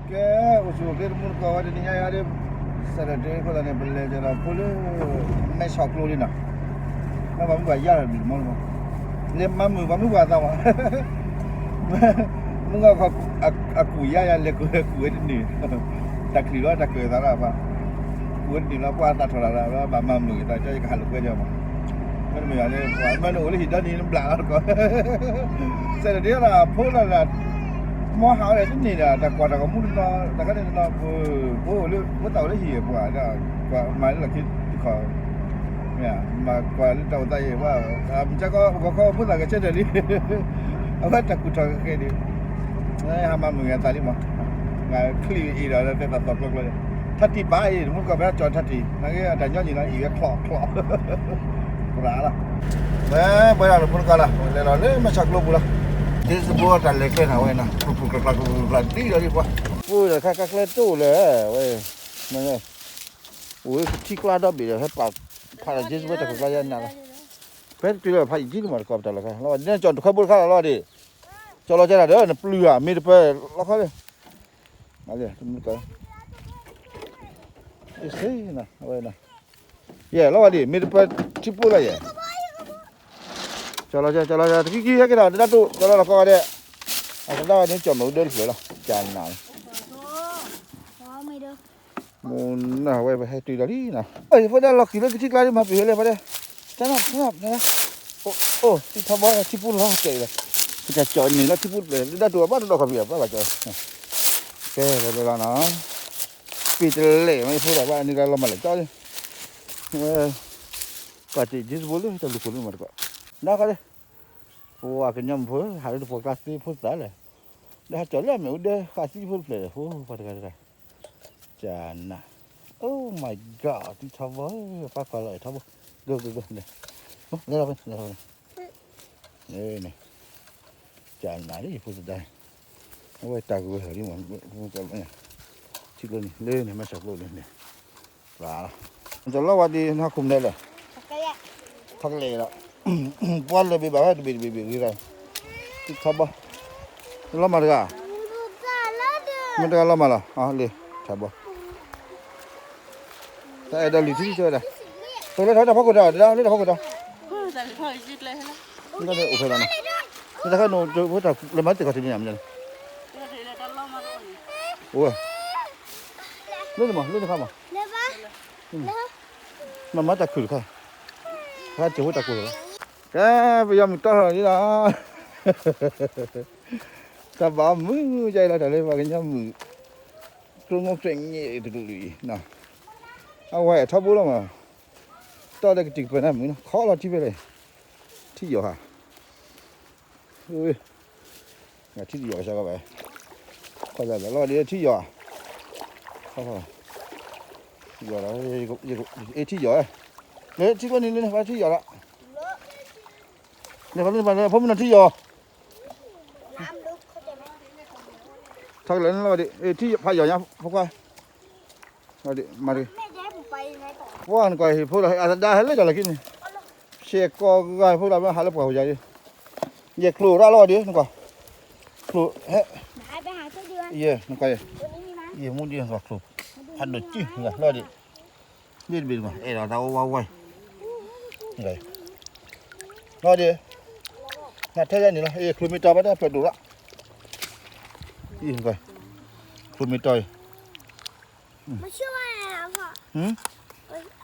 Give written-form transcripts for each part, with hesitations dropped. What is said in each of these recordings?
Ke usul ke mun ko ada ni ada Saturday ko ne belle jara polo me saklo ni na. Na ba mu ba ya bi mo mo. Le mamu ba mu ba ta wa. Mu ga ko aku ya le ko ni. Tak kilo tak ke ta ba. Ku ni la kwa ta thola la ba mamu ta ja ka lu ke ja ma. Mana me ya le ba no le hi da ni bla ko. Saturday la polo la mua hảo này cái này là quả là có muốn nó cái này nó bố bố tàu đấy gì quả là quả mà là cái khó nè mà quả tàu tayว่าchắc có muốn là cái chết rồi đi ở hết chắc cũng cho cái đi này ham mà người ta đi mà ngày clear ý là cái tập tập rồi thắt thì ba ý muốn có bé chọn thắt thì cái đại nhóc gì nó ý cái clock quả là đấy bây giờ là muốn coi là nó đấy mà chắc luôn rồi thế bố ta lấy cái nào vậy nè phục tí rồi đi qua vui rồi các lấyตู้เลยเว้ยมันไงโอ้ยที่กล้าดอกบีเลยให้ปากพาราจิสไว้แต่ก็ยังนั่นละเพชรปีเลยพาอีกที่มันกอบแต่ละกันแล้วเนี่ยจอดขบวนข้าวแล้วดิจอดเราจะได้เด้อเนี่ยเปลือกมีแต่ไปแล้วเขาเลยมาเลยมันก็เฮ้ยนะเอาไว้นะเย่แล้วดิมีแต่ไปชิปูเลยเย่cho cái cái nào nó tụ cho nó là coi đấy cái đó nó chọn mẫu đơn rồi chàn nào muốn nào vậy hay tùy đó đi nào ấy phải là khi nó cái chiếc lá đi mà bị lên phải đây chán không nè ô thì thằng bò chip bút nó chạy rồi cái chọn này nó chip bút về nó đùa bắt nó cầm việc bắt là trời cái rồi là nó bị lệ mấy phút là bạn đi ra làm mà lại cho đi cả chị chip bút luôn cho lục luôn mà các đó cái wah kenyam pun hari tu kasih pun tak le dah jalan me udah kasih pun le pada kata jana oh my god tu thabo apa lại thabo được nè đây là đây nè jana ni pun dah ôi ta cứ hỏi đi mà cái này chỉ lên này mà sập luôn nè và cho lâu đi nó cùng đây là thật lẹ đó quan là bị bảo bị cái cái thabo lo mà được à mình được lo mà là đi thabo tại đây lì thích chơi này tôi lấy thằng nào phát quần đâu lấy thằng phát quần đâu nó đây ủa này nó cái nồi tôi phải lấy mấy từ cái gì nhầm vậy ủa lên không mà mấy ta khử thôi hai chục ta khử cái bây giờ mình to rồi như đó ta bảo mưa dây là trở lên vào cái nhau mưa tôi ngốc chuyện nhẹ từ lì nào ao hoài tháo bố lắm mà to đây cái chừng phần này mới khó là chi về này chi dầu hả ui là chi dầu sao các bạn coi là lo đi chi dầu không phải dầu đó chi dầu đấy chi con lên phải chi dầu đóเนี่ยเขาเล่นไปเลยผมมันที่ยอทักเลยนั่นว่าดิที่พายอย่างพวกไงมาดิมาดิว่าอันก่อยพวกเราอาจจะได้เลยจะอะไรกินเช็คก็ไงพวกเราไม่หาเรื่องหัวใจดิเย่ครูร่าล่อดินั่นก่อนครูเฮ้ยเย่นั่นก่อนเย่มุ่งดินั่นก่อนครูพันดุจี้นั่นล่อดิยืดบินมาเราว้าวไว้ไงล่อดิน่าเท่านี้นะครูมีจอไม่ได้เปิดดูละอีกก่อนครูมีจอยมาช่วยอ่ะพ่อ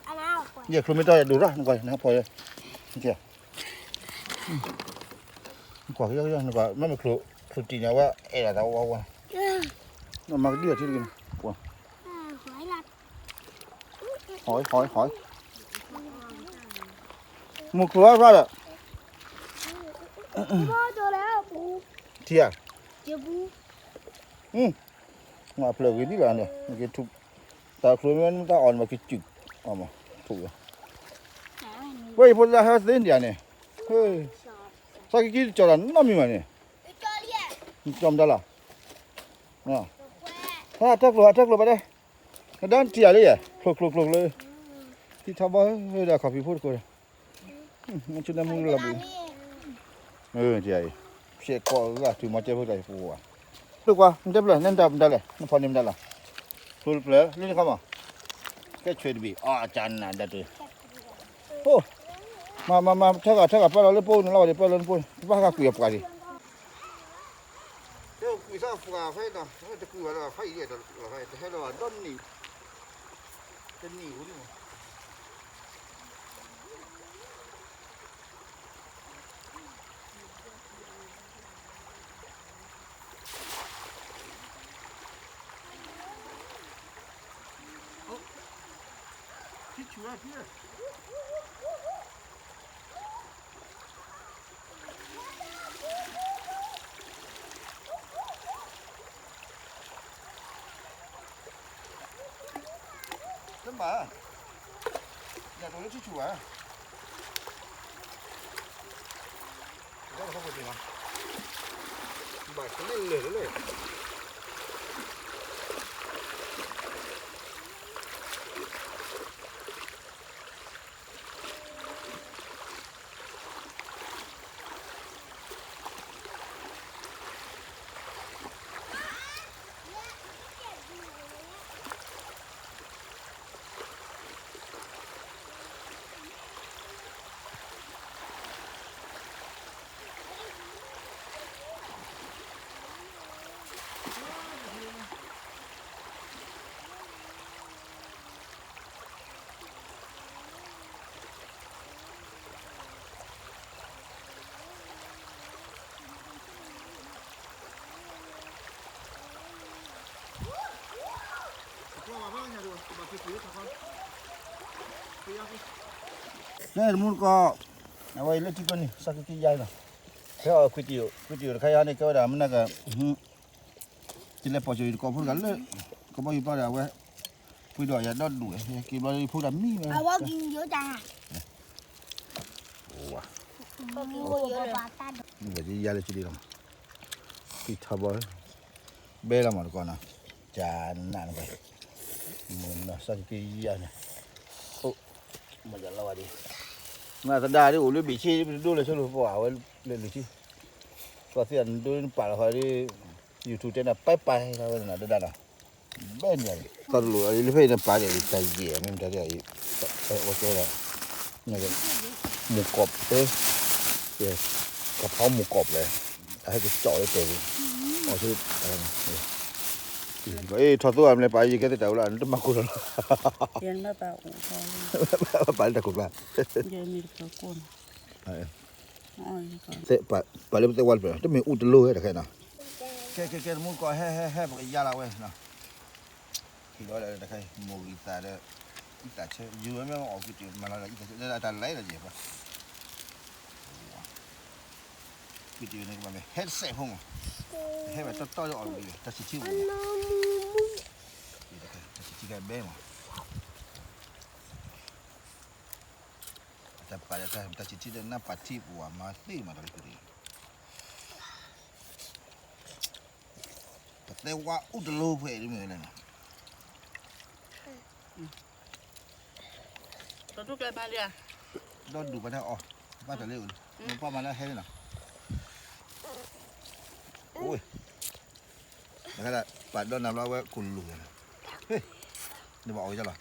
อันนั้นเอาก่อนครูมีจอยดูละก่อนนะพอเลยเจ้าก่อนเยอะๆนะก่อนไม่มาครูจีเนี่ยว่าเราว้าวน่ามาเดือดที่นี่ก่อนหอยมุกครัวว่าแบบพ่อเจอแล้วปูเที่ยเจอปูมาเปลือกนี่แหละเนี่ยมันก็ถูกแต่ครัวมันก็อ่อนมาคิดจุดออกมาถูกเลยเว้ยพอจะหาเส้นเดียวเนี่ยเฮ้ยสักกี่จอดน้ำมีมั้ยเนี่ยจอมได้ละถ้าทักลัวไปได้ด้านเที่ยเลยอ่ะคลุกเลยที่ทำว่าเฮ้ยเดี๋ยวขอพี่พูดกูเลยมันชุดน้ำมือระบุเจี๋ยเช็คก่อนก็ถือมาเจ้าพวกใจฟูอ่ะ ลูกว่ามันจะเปล่านั่นจะมันได้เลยมันพอนิ่มได้หรอถูกเปล่านี่เข้ามาแค่ช่วยดีอ๋อจานน่ะได้ตัวโอ้มาถ้ากับป้าเราเล่นปูนเราเดี๋ยวป้าเล่นปูนป้าก็คุยกับกันดิเดี๋ยวคุยซะฟูกาไฟต่อจะคุยว่าไฟเดียวต่อไฟแต่ให้เราด้นนี่จะหนีกูดิมั้งที่ชัวร์ที่真白，呀，都是去玩。我好不行啊，把肯定累了嘞。นี่มันก็เอาไว้เล่นที่คนนี่สักกี่ใหญ่ละแค่เอาคุยติวใครอันนี้ก็ได้มันน่ะก็กินแล้วพอจะก็พูดกันเลยก็บอกอยู่ป่ะเดี๋ยวไว้คุยดอกอย่าดอดด้วยกินไปพูดแบบนี้เลยเอาว่ากินเยอะจังว้าก็กินเยอะปลาตานี่ก็จะยาเลยทีเดียวกินทับบอยเบลล์มาก่อนนะจานนั่นไปมันน่ะสักกี่ใหญ่เนี่ยโอ้มันจะละวะดิมาสันดาดิโอ้ยบีชีดูเลยช่วยรู้ป่าวเลยหรือชีก็เสียนดูป่าละครที่ยูทูบเจ้าน่ะไปแล้วน่ะเดินน่ะเบ้นเลยตอนหลวงไอ้เพื่อนป่าเดี๋ยวใจเย็นมันจะได้โอเคแล้วนี่ก็หมูกรอบกระเพราหมูกรอบเลยให้ไปเจาะไอ้ตัวเอาชื่อทอดตัวอะไรไปยี่แค่แต่เดี๋ยวละนั่นมาคุยแล้วเย็นแล้วแบบไปแต่คุยละเย็นมีแต่คนเตะไปเลยเตะวันไปจะมีอุดเลยแต่แค่น่ะแค่มุ้งก็ให้บอกยาละเว้ยนะคิดว่าอะไรแต่แค่มูกีตาร์อีตาเชื่ออยู่ไม่เอาออกกิจมาแล้วอีตาเชื่อแต่ไหลละเจ็บปะกิจนี่ก็แบบเฮ็ดเสพห้องให้แบบต่อจะออกเลยจะชิวจะชิกันเบ้มาแต่ไปแต่ชิเดินหน้าปัดที่หัวมาตีมาตลอดเลยแต่ว่าอุดรูเพื่ออะไรไม่รู้นะตัวทุกข์มาเลยโดนดูไปแล้วอ๋อป้าจะเลี้ยวมันป้ามาแล้วให้หน่อยโอ้ยแล้วก็ปัดโดนน้ำร้อนไว้กุนลุยนะเฮ้ยเดี๋ยวบอกเอาไว้จ้ะหรอ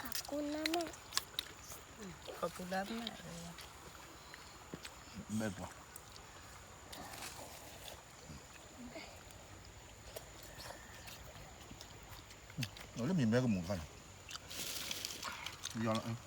ขอบคุณนะแม่ขอบคุณนะแม่ไม่ปะเราเล่นมีแม่กับหมูกันยอมแล้ว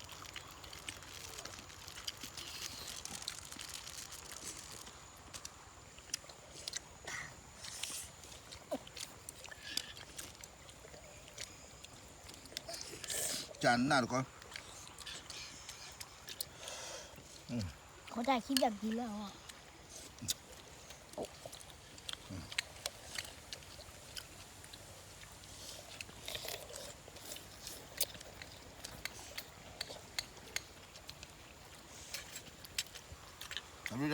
จานหน้าดูก่อนเขาได้คิดแบบนี้แล้วอ่ะ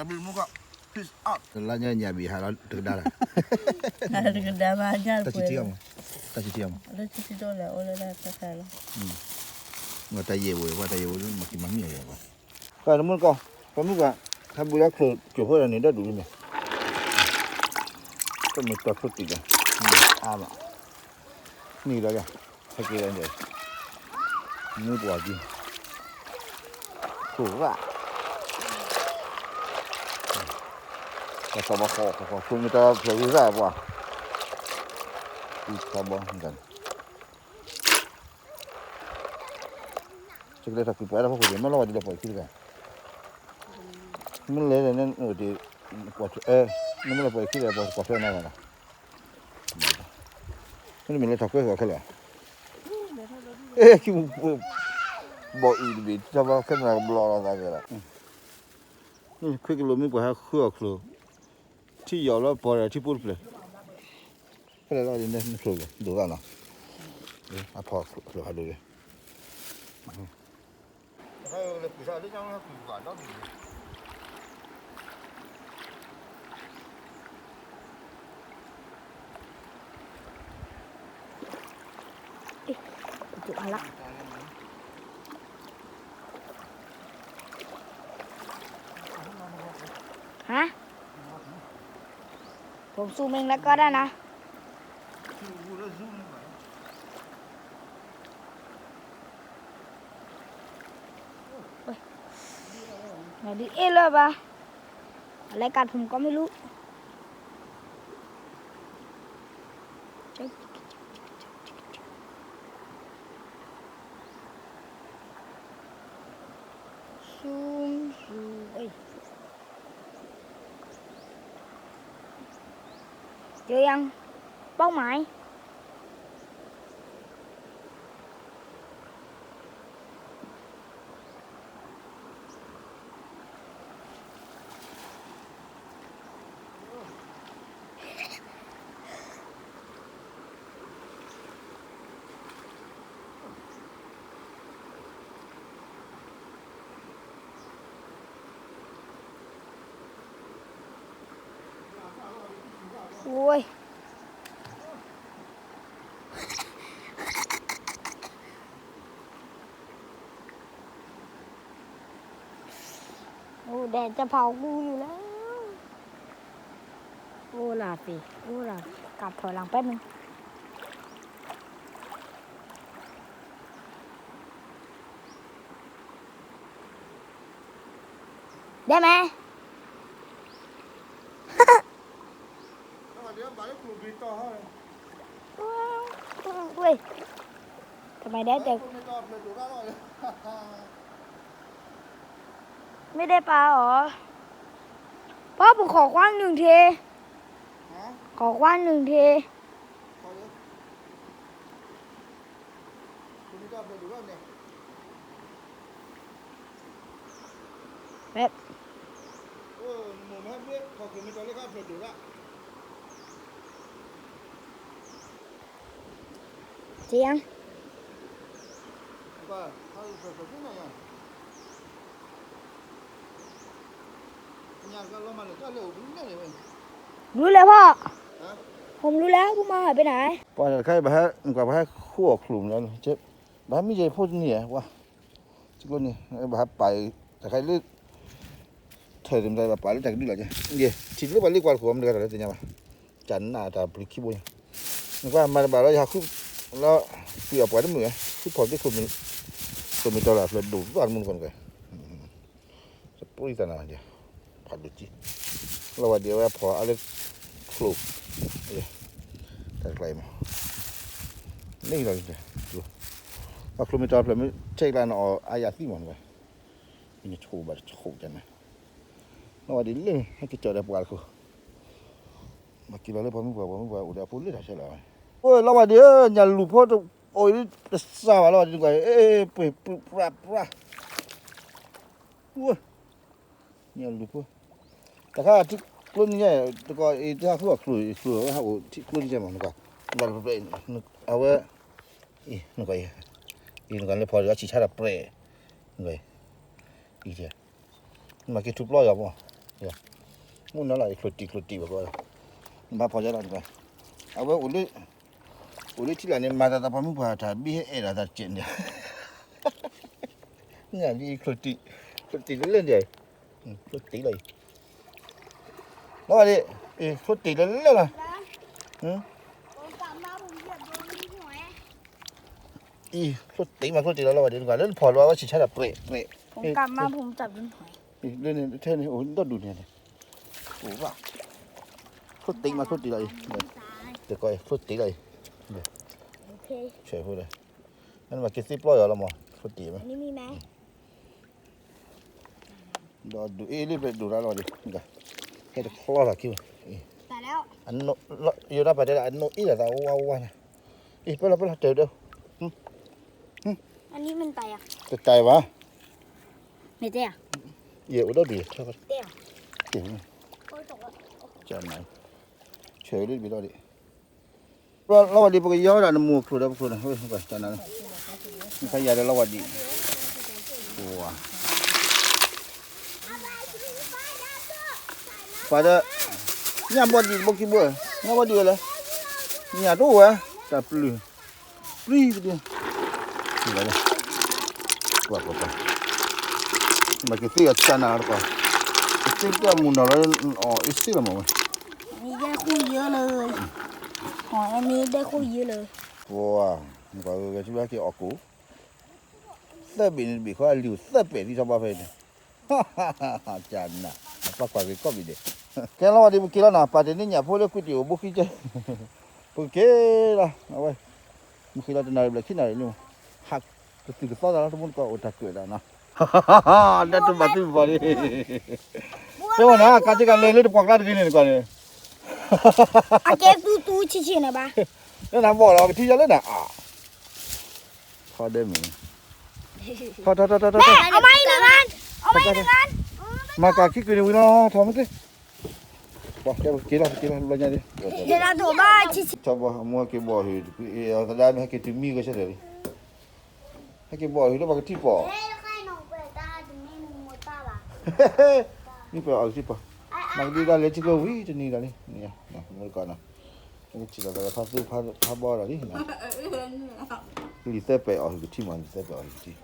Ambil muka. Peace out. Kelanya nyabi halal terdalah. Ada kedai banyak. Tak cuci kamu. Tak cuci kamu. Ada cuci dolar, oleh dah pakai lah. Ngata ye boleh, ngata ye boleh makin mami ya. Kalau mun kau, kamu kan ถ้าบุญคือจุดพวกนี้ได้ดูไหมก็มีตัวพุทธิกันอ่ะนี่แล้วกันให้กินอะไรนี่บัวกินถูกอ่ะก็สบายขอคุณมีตัวเสือวิสัยบัวอีกครับบัวกันจะได้ถ้าคือไปแล้วพวกคุณไม่รอดจะปล่อยขึ้นกันมันเลยนั่นดีปวดมันไม่เลยปล่อยขึ้นเลยปวดกว่าเพื่อนนั่นแหละมันมีเลยถักเพื่อนกันเลยคิดบอกอีกดีจะว่าขึ้นมาบล็อกอะไรกันล่ะนี่คุยกันลมไม่ปวดให้คุยกับครูที่ยาวแล้วปวดที่พูดเลยก็เลยเราเดินไม่ครูเลยดูกันนะอ่ะพอครูหาดูเลยให้เลยปีศาจที่ยังให้ปีศาจนั่นจุดละฮะผมซูมเองแล้วก็ได้นะไหนดิเลยปะอะไรกัดผมก็ไม่รู้ซูมเจอยังเป้าหมายโอ้ยโอ้แดดจะเผากูอยู่แล้วโอ้ลาสิโอ้ลากลับถอยหลังแป๊บนึงได้ไหมเฮ้ยทำไมได้แต่ไม่ได้ปลาหรอพ่อผมขอคว้างหนึ่งทีขอคว้างหนึ่งทีแบบเสียงรู้แล้วพ่อผมรู้แล้วกูมาหายไปไหนปล่อยใครบ้ากับบ้าขั้วคลุมแล้วเจ็บบ้าไม่ใช่พูดเนี่ยวะจุกนี่บ้าไปแต่ใครลึกเธอทำใจบ้าไปแล้วจากนี่เหรอจ๊ะเดี๋ยวทิ้งลูกไปลึกกว่าผมเดี๋ยวอะไรตัวเนี้ยมาจันน่าจะปลิกขี้บุญนึกว่ามาบ้าแล้วอยากคุบแล้วเปลี่ยนไปได้เหมือนคือพอที่คุณมีตัวหลักเลยดูบ้านมึงคนกันจะปุ้ยตาหนาเดียวผัดดูจีเราว่าเดี๋ยวพออะไรคลุกแต่ไกลมานี่เราจะดูว่าคลุกมีตัวเลยไม่ใช่การเอาอายาที่มันไปนี่โชว์บัดโชว์จังไหมเราว่าเดี๋ยวเรื่องให้กิจวัตรปวดเขามากินแล้วพอไม่ปวดอุดาพูดเรื่องใช่ไหมโอ้ยเราว่าเดี๋ยวอย่าลุกเพราะโอ้ยสาวเราดีกว่าไปปราโอ้ยอย่าลุกเพราะแต่ถ้าที่กลุ่นเนี่ยตัวก็ที่เขาบอกคลุยว่าเขาที่กลุ่นใช่ไหมนึกว่าเราไปนึกเอาไว้นึกว่านึกว่าเลยพอจะชี้ชาร์ปเปรย์นึกว่าอีเดียมาคิดทุบล้อยกับมั้งเนี่ยมุ่งนั่นแหละคลุตีแบบว่ามาพอจะได้ไหมเอาไว้อุลิที่หลังเนี่ยมาแต่พอไม่พอถ้าบีให้เราจะเจ็บเนี่ยเนี่ยนี่คลุตีเล่นใหญ่ ทุกตีเลยแล้วอะไรทุกตีเลยเลยล่ะทุกตีมาทุกตีแล้วเดี๋ยวก่อนเล่นพอแล้วว่าชิชาแบบเปรย์ ผมกลับมาผมจับโดนหอย เล่นเท่นี่โอ้ต้องดูเนี่ยโอ้ว่ะทุกตีมาทุกตีเลยเดี๋ยวก่อนทุกตีเลย โอเค เฉยพูดเลยนั่นมากินซิปลอยเหรอมั้งทุกตีไหม อันนี้มีไหม ดูรีบไปดูร้านเราดินี่แค่จะคลอดละคิว แต่แล้ว อันโนอยู่หน้าประเทศอันโนอีละตาว้าวนะไปละเจอเด้อ อันนี้มันไตอ่ะ จะใจวะ ไม่เตี้ย เยอะด้วยดิใช่ปะ เตี้ย เจ๋ง โอ้ยตกแล้ว จานไหนเฉยด้วยไปด้วยดิเราวันดีปกติย้อนอันมูครูได้ครูนะเฮ้ยไปจานนั้นนี่ใครอยากได้เราวันดีว้าไปเด้อเนี่ยบอดีบอกกี่บัวเนี่ยบอดีเลยเนี่ยตัววะแต่ปลื้ไปดินี่เลยว่ามาคิดที่จะนาร์ปะคิดว่ามุนอะไรอ๋ออีสิละมั้ง นี่ได้คู่เยอะเลยหอยอันนี้ได้คู่เยอะเลย ว้ามันก็จะว่ากี่ออกกูเสื้อบินบิเขาลิ้วเสื้อเป็ดที่ชอบมาเฟ้นฮ่าฮ่าฮ่าจานน่ะปากกว่าก็บิดเด้แค่เราวันนี้บุกแล้วนะประเด็นนี้เนี่ยพวกเราคุยอยู่บุกที่บุกละเอาไว้บุกแล้วจะนายแบบที่ไหนนู่นหักก็ติดต่อแล้วทุกคนก็อดตะเกียบแล้วนะฮ่าฮ่าฮ่านั่นตัวมาที่บริเจ้าหน้าการจัดการเรื่องปากกาที่นี่ก่อนเนี่ย อาเก็บตู้ชิๆนะบ้า นั่นทำบอกเราที่จะเล่นอ่ะพอได้ไหมทอ เอาไม้หนึ่งอันเอาไม้หนึ่งอัน มากาคิดกันอยู่นะทอมสิบอกแกกินแล้วบางอย่างดิ เดี๋ยวเราตัวบ้าชิๆ ชอบบอกมัวแกบอกอยู่เอาแต่ได้ไม่ให้แกถึงมีก็ใช่เลยให้แกบอกอยู่แล้วบอกที่บอก เฮ้ยแล้วใครหนูเปิดตาถึงไม่หนูหมดตาบ้า นี่ไปเอาสิปะนักดีได้เลยจิโก้วิจะนี่ได้นี่เนี่ยนะมือก่อนนะนี่จิโก้ได้พับดูพับบ่อได้นี่นะลิเซ่ไปเอาที่มันลิเซ่ไปเอาที่